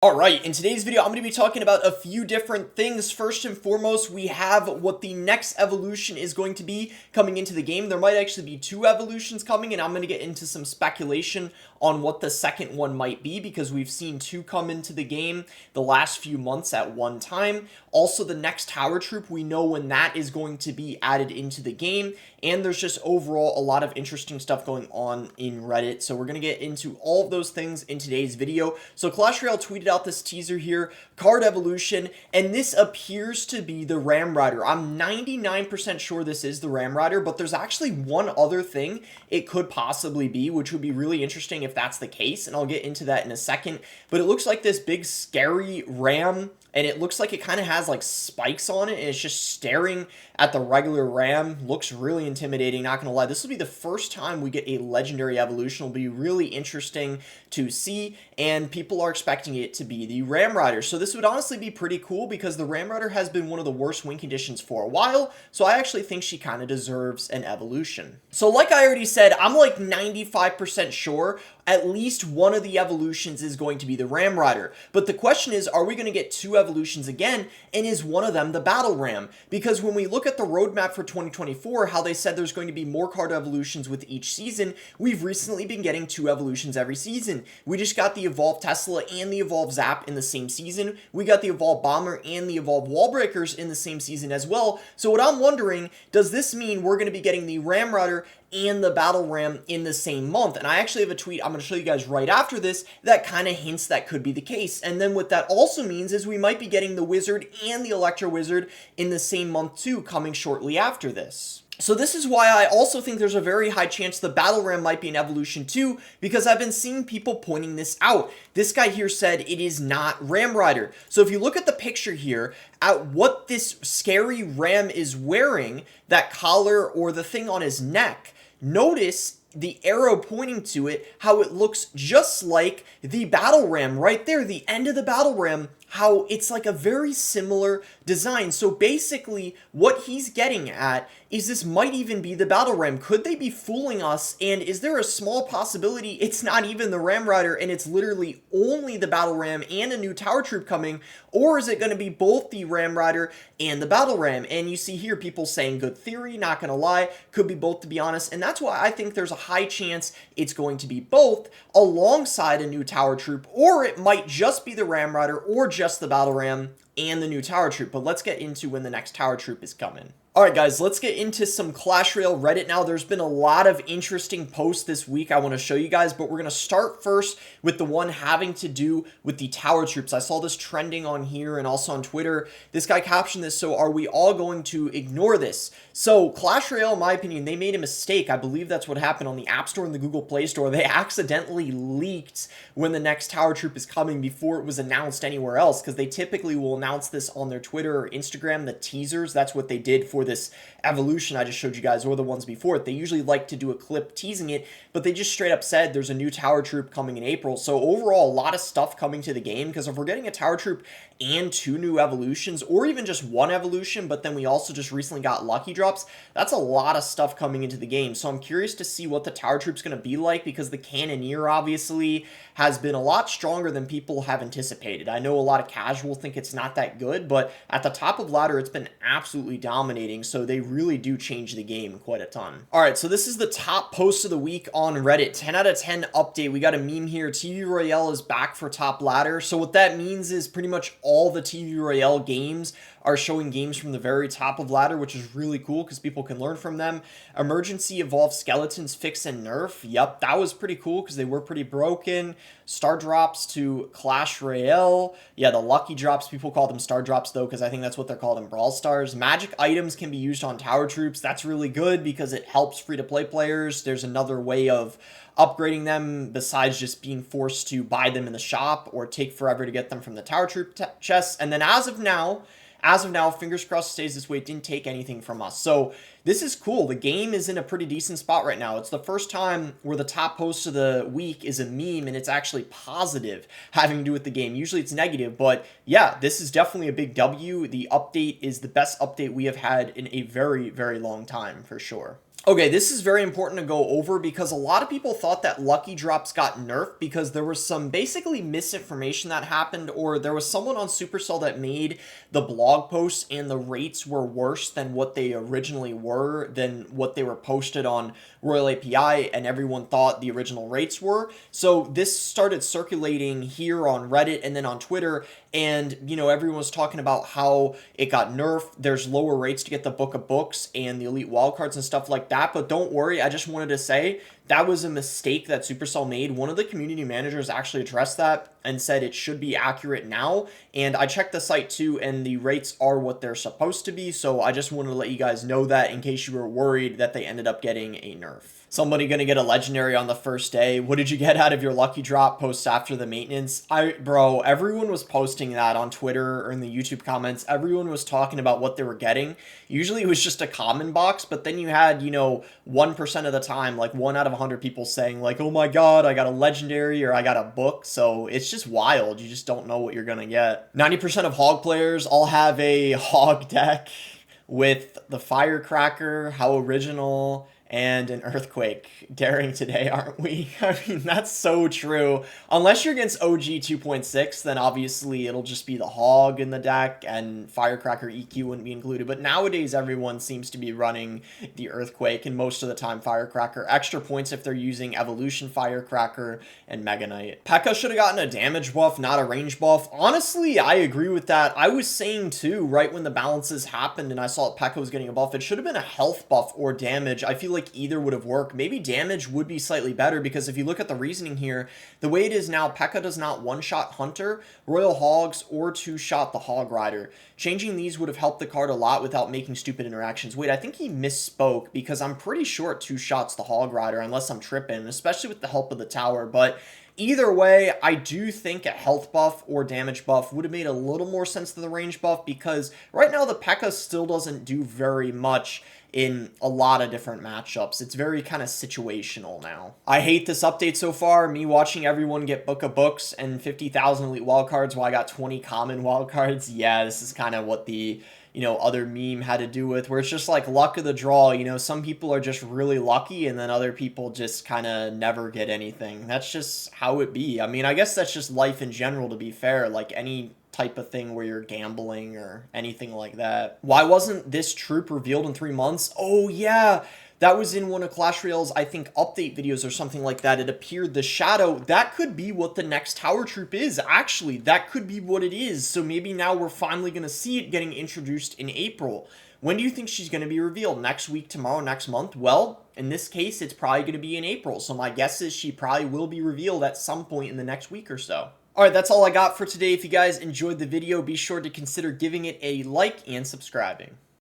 Alright, in today's video, I'm going to be talking about a few different things. First and foremost, we have what the next evolution is going to be coming into the game. There might actually be two evolutions coming, and I'm going to get into some speculation on what the second one might be, because we've seen two come into the game the last few months at one time. Also, the next Tower Troop, we know when that is going to be added into the game, and there's just overall a lot of interesting stuff going on in Reddit. So we're going to get into all of those things in today's video. So Clash Royale tweeted out this teaser here, card evolution, and this appears to be the Ram Rider. I'm 99% sure this is the Ram Rider, but there's actually one other thing it could possibly be, which would be really interesting if that's the case, and I'll get into that in a second. But it looks like this big scary ram, and it looks like it kind of has like spikes on it, and it's just staring at the regular ram. Looks really intimidating, not gonna lie. This will be the first time we get a legendary evolution. It'll be really interesting to see, and people are expecting it to be the Ram Rider. So this would honestly be pretty cool, because the Ram Rider has been one of the worst win conditions for a while, so I actually think she kind of deserves an evolution. So like I already said, I'm like 95% sure at least one of the evolutions is going to be the Ram Rider. But the question is, are we going to get two evolutions again, and is one of them the Battle Ram? Because when we look at the roadmap for 2024, how they said there's going to be more card evolutions with each season, we've recently been getting two evolutions every season. We just got the Evolved Tesla and the Evolved Zap in the same season. We got the Evolved Bomber and the Evolved Wall Breakers in the same season as well. So what I'm wondering, does this mean we're going to be getting the Ram Rider and the Battle Ram in the same month? And I actually have a tweet I'm going to show you guys right after this that kind of hints that could be the case. And then what that also means is we might be getting the Wizard and the Electro Wizard in the same month too, coming shortly after this. So this is why I also think there's a very high chance the Battle Ram might be an evolution too, because I've been seeing people pointing this out. This guy here said it is not Ram Rider. So if you look at the picture here, at what this scary ram is wearing, that collar or the thing on his neck, notice the arrow pointing to it, how it looks just like the Battle Ram right there, the end of the Battle Ram, how it's like a very similar design. So basically what he's getting at is this might even be the Battle Ram. Could they be fooling us? And is there a small possibility it's not even the Ram Rider and it's literally only the Battle Ram and a new Tower Troop coming? Or is it going to be both the Ram Rider and the Battle Ram? And you see here people saying good theory, not going to lie, could be both, to be honest. And that's why I think there's a high chance it's going to be both alongside a new Tower Troop, or it might just be the Ram Rider or just the Battle Ram and the new Tower Troop. But let's get into when the next Tower Troop is coming. Alright guys, let's get into some Clash Royale Reddit now. There's been a lot of interesting posts this week I want to show you guys, but we're going to start first with the one having to do with the Tower Troops. I saw this trending on here and also on Twitter. This guy captioned this, so are we all going to ignore this? So Clash Royale, in my opinion, they made a mistake. I believe that's what happened on the App Store and the Google Play Store. They accidentally leaked when the next Tower Troop is coming before it was announced anywhere else, because they typically will announce this on their Twitter or Instagram, the teasers. That's what they did for this evolution I just showed you guys, or the ones before it. They usually like to do a clip teasing it, but they just straight up said there's a new Tower Troop coming in April. So overall, a lot of stuff coming to the game, because if we're getting a Tower Troop and two new evolutions, or even just one evolution, but then we also just recently got lucky drops, that's a lot of stuff coming into the game. So I'm curious to see what the Tower Troop's going to be like, because the Cannoneer obviously has been a lot stronger than people have anticipated. I know a lot of casual think it's not that good, but at the top of ladder, it's been absolutely dominating, so they really do change the game quite a ton. Alright, so this is the top post of the week on Reddit. 10 out of 10 update. We got a meme here. TV Royale is back for top ladder. So what that means is pretty much all the TV Royale games are showing games from the very top of ladder, which is really cool because people can learn from them. Emergency Evolved Skeletons Fix and Nerf. Yep, that was pretty cool because they were pretty broken. Star Drops to Clash Royale. Yeah, the Lucky Drops, people call them Star Drops though, because I think that's what they're called in Brawl Stars. Magic items can be used on Tower Troops. That's really good because it helps free-to-play players. There's another way of upgrading them besides just being forced to buy them in the shop or take forever to get them from the Tower Troop chests. And then as of now, fingers crossed it stays this way. It didn't take anything from us. So this is cool. The game is in a pretty decent spot right now. It's the first time where the top post of the week is a meme and it's actually positive having to do with the game. Usually it's negative, but yeah, this is definitely a big W. The update is the best update we have had in a very, very long time for sure. Okay, this is very important to go over because a lot of people thought that Lucky Drops got nerfed because there was some basically misinformation that happened, or there was someone on Supercell that made the blog posts and the rates were worse than what they originally were, than what they were posted on Royal API, and everyone thought the original rates were. So this started circulating here on Reddit and then on Twitter, and everyone was talking about how it got nerfed. There's lower rates to get the Book of Books and the Elite Wildcards and stuff like that, but don't worry, I just wanted to say that was a mistake that Supercell made. One of the community managers actually addressed that and said it should be accurate now, and I checked the site too, and the rates are what they're supposed to be, so I just wanted to let you guys know that in case you were worried that they ended up getting a nerf. Somebody gonna get a legendary on the first day. What did you get out of your lucky drop posts after the maintenance? Bro, everyone was posting that on Twitter or in the YouTube comments. Everyone was talking about what they were getting. Usually it was just a common box, but then you had, 1% of the time, like 1 out of 100 people saying like, oh my god, I got a legendary or I got a book. So it's just wild. You just don't know what you're gonna get. 90% of Hog players all have a Hog deck with the Firecracker. How original. And an Earthquake. Daring today, aren't we? I mean, that's so true. Unless you're against OG 2.6, then obviously it'll just be the Hog in the deck, and Firecracker EQ wouldn't be included. But nowadays, everyone seems to be running the Earthquake, and most of the time Firecracker. Extra points if they're using Evolution Firecracker and Mega Knight. Pekka should have gotten a damage buff, not a range buff. Honestly, I agree with that. I was saying too, right when the balances happened and I saw Pekka was getting a buff, it should have been a health buff or damage. I feel like either would have worked. Maybe damage would be slightly better, because if you look at the reasoning here, the way it is now, Pekka does not one-shot Hunter, Royal Hogs, or two-shot the Hog Rider. Changing these would have helped the card a lot without making stupid interactions. Wait, I think he misspoke, because I'm pretty sure it two-shots the Hog Rider, unless I'm tripping, especially with the help of the tower. But either way, I do think a health buff or damage buff would have made a little more sense than the range buff, because right now the Pekka still doesn't do very much in a lot of different matchups. It's very kind of situational now. I hate this update so far. Me watching everyone get Book of Books and 50,000 Elite Wildcards while I got 20 common wildcards. Yeah, this is kind of what the other meme had to do with, where it's just like luck of the draw. Some people are just really lucky, and then other people just kind of never get anything. That's just how it be. I mean, I guess that's just life in general, to be fair. Like any type of thing where you're gambling or anything like that. Why wasn't this troop revealed in 3 months? Oh yeah, that was in one of Clash Royale's, I think, update videos or something like that. It appeared the shadow. That could be what the next tower troop is. Actually, that could be what it is. So maybe now we're finally going to see it getting introduced in April. When do you think she's going to be revealed? Next week, tomorrow, next month? Well, in this case, it's probably going to be in April. So my guess is she probably will be revealed at some point in the next week or so. Alright, that's all I got for today. If you guys enjoyed the video, be sure to consider giving it a like and subscribing.